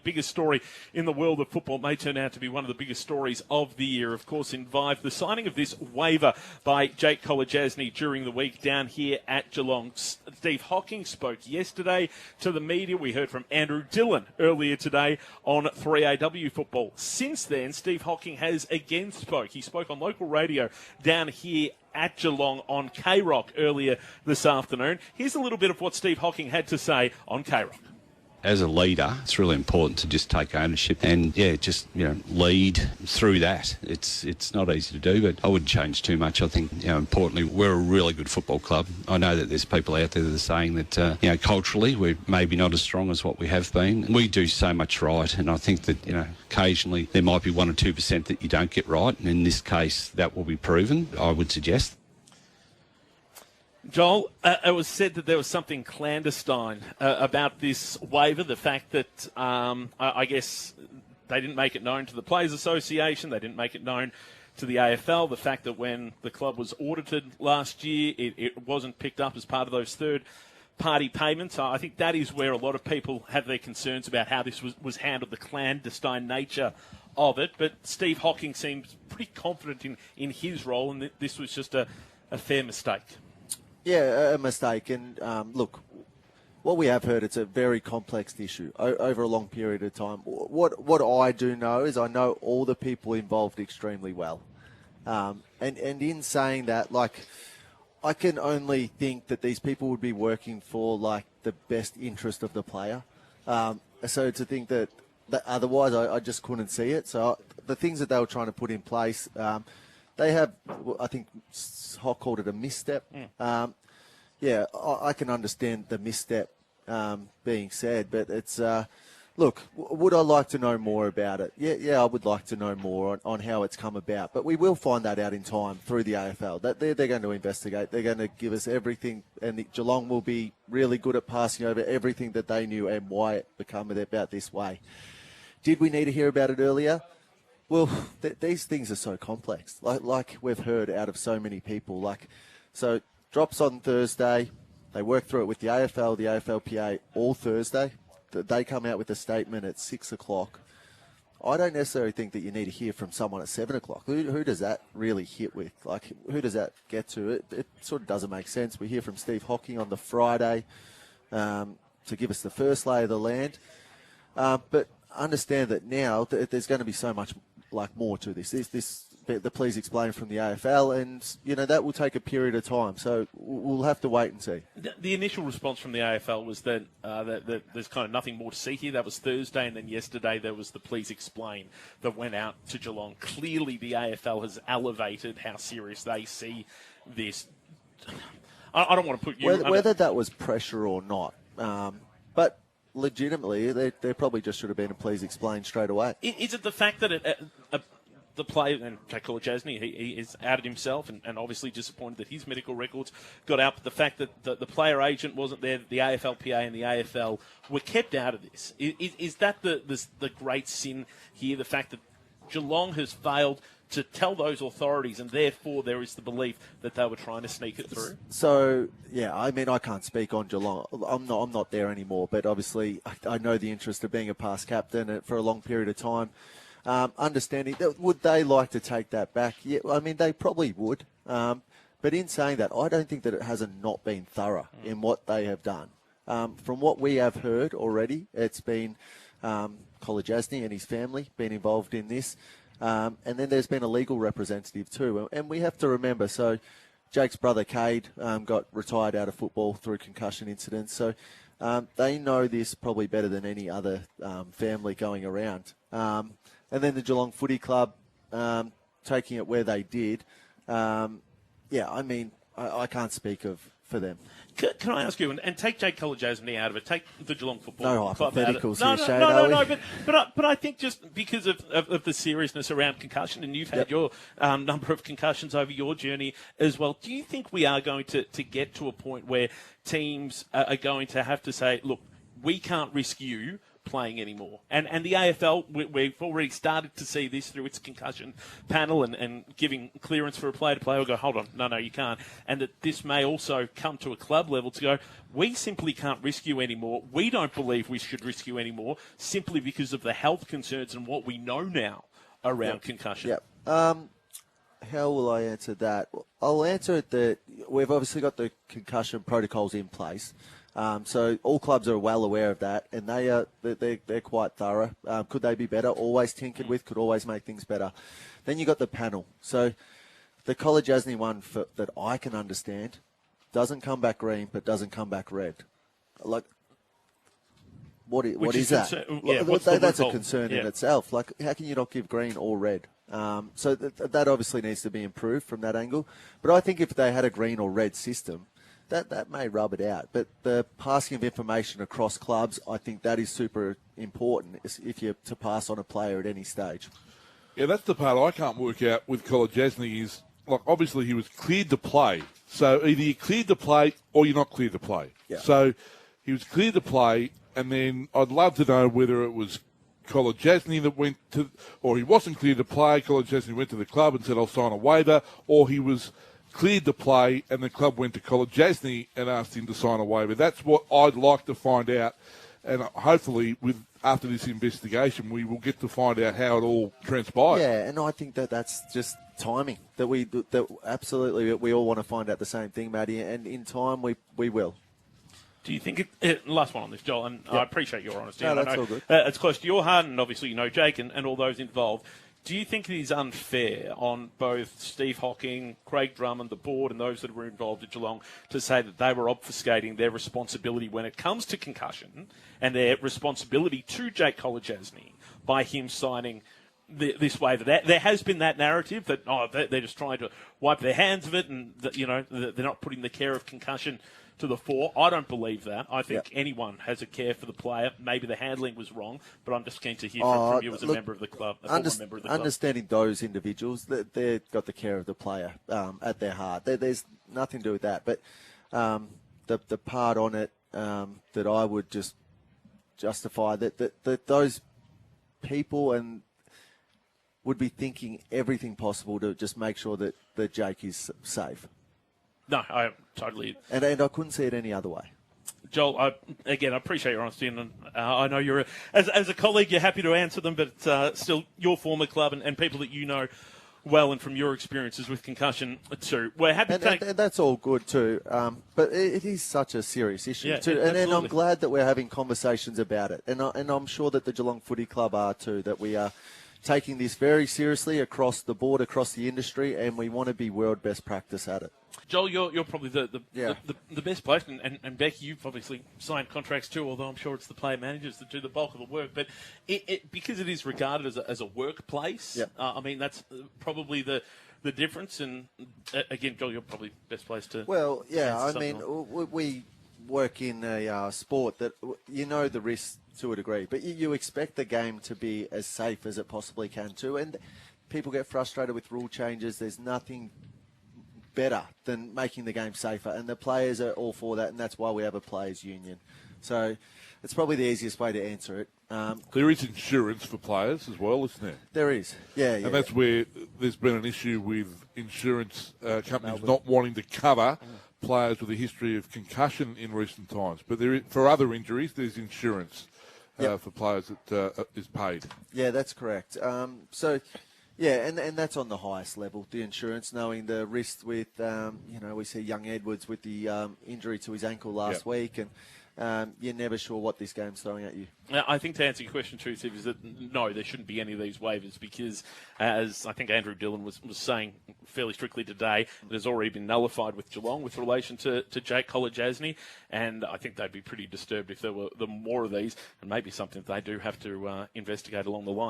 biggest story in the world of football. It may turn out to be one of the biggest stories of the year. Of course, involved the signing of this waiver by Jake Kolodjasny during the week down here at Geelong. Steve Hocking spoke yesterday to the media. We heard from Andrew Dillon earlier today on 3AW Football. Since then, Steve Hocking has again spoke. He spoke on local radio down here at Geelong on K-Rock earlier this afternoon. Here's a little bit of what Steve Hocking had to say on K-Rock. As a leader, it's really important to just take ownership and, lead through that. It's not easy to do, but I wouldn't change too much. I think, importantly, we're a really good football club. I know that there's people out there that are saying that, culturally, we're maybe not as strong as what we have been. We do so much right, and I think that, occasionally there might be 1 or 2% that you don't get right, and in this case, that will be proven, I would suggest. Joel, it was said that there was something clandestine about this waiver, the fact that I guess they didn't make it known to the Players Association, they didn't make it known to the AFL, the fact that when the club was audited last year, it wasn't picked up as part of those third-party payments. I think that is where a lot of people have their concerns about how this was handled, the clandestine nature of it. But Steve Hocking seems pretty confident in his role, and this was just a fair mistake. Yeah, a mistake. And look, what we have heard, it's a very complex issue over a long period of time. What I do know is I know all the people involved extremely well. And in saying that, I can only think that these people would be working for, the best interest of the player. So to think that otherwise, I just couldn't see it. So the things that they were trying to put in place, they have, I think Hock called it a misstep. I can understand the misstep being said, but it's, look, would I like to know more about it? Yeah, I would like to know more on how it's come about. But we will find that out in time through the AFL. That they're going to investigate. They're going to give us everything, and Geelong will be really good at passing over everything that they knew and why it became about this way. Did we need to hear about it earlier? Well, these things are so complex, like we've heard out of so many people. So drops on Thursday, they work through it with the AFL, the AFLPA all Thursday. They come out with a statement at 6 o'clock. I don't necessarily think that you need to hear from someone at 7 o'clock. Who does that really hit with? Who does that get to? It sort of doesn't make sense. We hear from Steve Hocking on the Friday to give us the first lay of the land. But understand that now there's going to be so much more to this. The please explain from the AFL, and that will take a period of time. So we'll have to wait and see. The initial response from the AFL was that there's kind of nothing more to see here. That was Thursday, and then yesterday there was the please explain that went out to Geelong. Clearly, the AFL has elevated how serious they see this. I don't want to put you whether that was pressure or not, but legitimately, there probably just should have been a please explain straight away. Is it the fact that the player, and Jake Kolodjasny, he is outed himself and obviously disappointed that his medical records got out, but the fact that the player agent wasn't there, the AFLPA and the AFL were kept out of this? Is that the great sin here, the fact that Geelong has failed to tell those authorities, and therefore there is the belief that they were trying to sneak it through? So, I can't speak on Geelong. I'm not there anymore, but obviously I know the interest of being a past captain for a long period of time. Understanding that, would they like to take that back? Yeah, they probably would. But in saying that, I don't think that it hasn't not been thorough in what they have done. From what we have heard already, it's been Kolodjasny and his family been involved in this. And then there's been a legal representative too. And we have to remember, so Jake's brother Cade got retired out of football through concussion incidents. So they know this probably better than any other family going around. And then the Geelong Footy Club taking it where they did. I can't speak for them. Can I ask you, and take Jake Kolodjasny out of it, take the Geelong Football Club out of it. No, but I think just because of the seriousness around concussion, and you've had your number of concussions over your journey as well, do you think we are going to get to a point where teams are going to have to say, look, we can't risk you playing anymore. And the AFL, we've already started to see this through its concussion panel and giving clearance for a player to play or go, hold on, no, you can't. And that this may also come to a club level to go, we simply can't risk you anymore. We don't believe we should risk you anymore simply because of the health concerns and what we know now around concussion. Yep. How will I answer that? I'll answer it that we've obviously got the concussion protocols in place. So all clubs are well aware of that, and they're quite thorough. Could they be better? Always tinkered with, could always make things better. Then you got the panel. So the College Asney one, that I can understand, doesn't come back green, but doesn't come back red. Like, what is that? That's a concern in itself. Like, how can you not give green or red? So that obviously needs to be improved from that angle. But I think if they had a green or red system, that may rub it out. But the passing of information across clubs, I think that is super important if you're to pass on a player at any stage. Yeah, that's the part I can't work out with College Asney is, like, obviously he was cleared to play. So either you're cleared to play or you're not cleared to play. Yeah. So he was cleared to play, and then I'd love to know whether it was College Asney that went to, or he wasn't cleared to play, College Asney went to the club and said, I'll sign a waiver, or he was cleared to play and the club went to College Asney and asked him to sign a waiver. That's what I'd like to find out, and hopefully after this investigation we will get to find out how it all transpired. Yeah, and I think that's just timing, that absolutely we all want to find out the same thing, Matty, and in time we will. Do you think last one on this, Joel, and I appreciate your honesty. No, that's all good. It's close to your heart, and obviously you know Jake and all those involved. Do you think it is unfair on both Steve Hocking, Craig Drummond, the board, and those that were involved at Geelong to say that they were obfuscating their responsibility when it comes to concussion and their responsibility to Jake College Asney by him signing this waiver? There has been that narrative that they're just trying to wipe their hands of it, and that, they're not putting the care of concussion to the fore. I don't believe that. I think anyone has a care for the player. Maybe the handling was wrong, but I'm just keen to hear from you as a member of the club, a former member of the club. Understanding those individuals, they've got the care of the player at their heart. There's nothing to do with that. But the part on it that I would just justify that those people and would be thinking everything possible to just make sure that Jake is safe. No, I totally... And I couldn't see it any other way. Joel, I appreciate your honesty, and I know you're, as a colleague, you're happy to answer them, but still, your former club and people that you know well and from your experiences with concussion too, we're happy to take... And that's all good too, but it is such a serious issue too, and I'm glad that we're having conversations about it, and I'm sure that the Geelong Footy Club are too, that we are taking this very seriously across the board, across the industry, and we want to be world best practice at it. Joel, you're probably the best place, and Becky, you've obviously signed contracts too, although I'm sure it's the player managers that do the bulk of the work. But because it is regarded as a workplace, I mean, that's probably the difference. And again, Joel, you're probably best placed to... Well, yeah, I mean, we work in a sport that, the risks to a degree, but you expect the game to be as safe as it possibly can too. And people get frustrated with rule changes. There's nothing better than making the game safer, and the players are all for that, and that's why we have a players' union. So it's probably the easiest way to answer it. There is insurance for players as well, isn't there? There is, yeah. And that's where there's been an issue with insurance companies not wanting to cover players with a history of concussion in recent times. But for other injuries, there's insurance for players that is paid. Yeah, that's correct. Yeah, and that's on the highest level, the insurance, knowing the risk with, we see young Edwards with the injury to his ankle last week, and you're never sure what this game's throwing at you. Now, I think to answer your question, too, Steve, is that no, there shouldn't be any of these waivers because, as I think Andrew Dillon was saying fairly strictly today, it has already been nullified with Geelong with relation to Jake College Asney, and I think they'd be pretty disturbed if there were more of these, and maybe something that they do have to investigate along the line.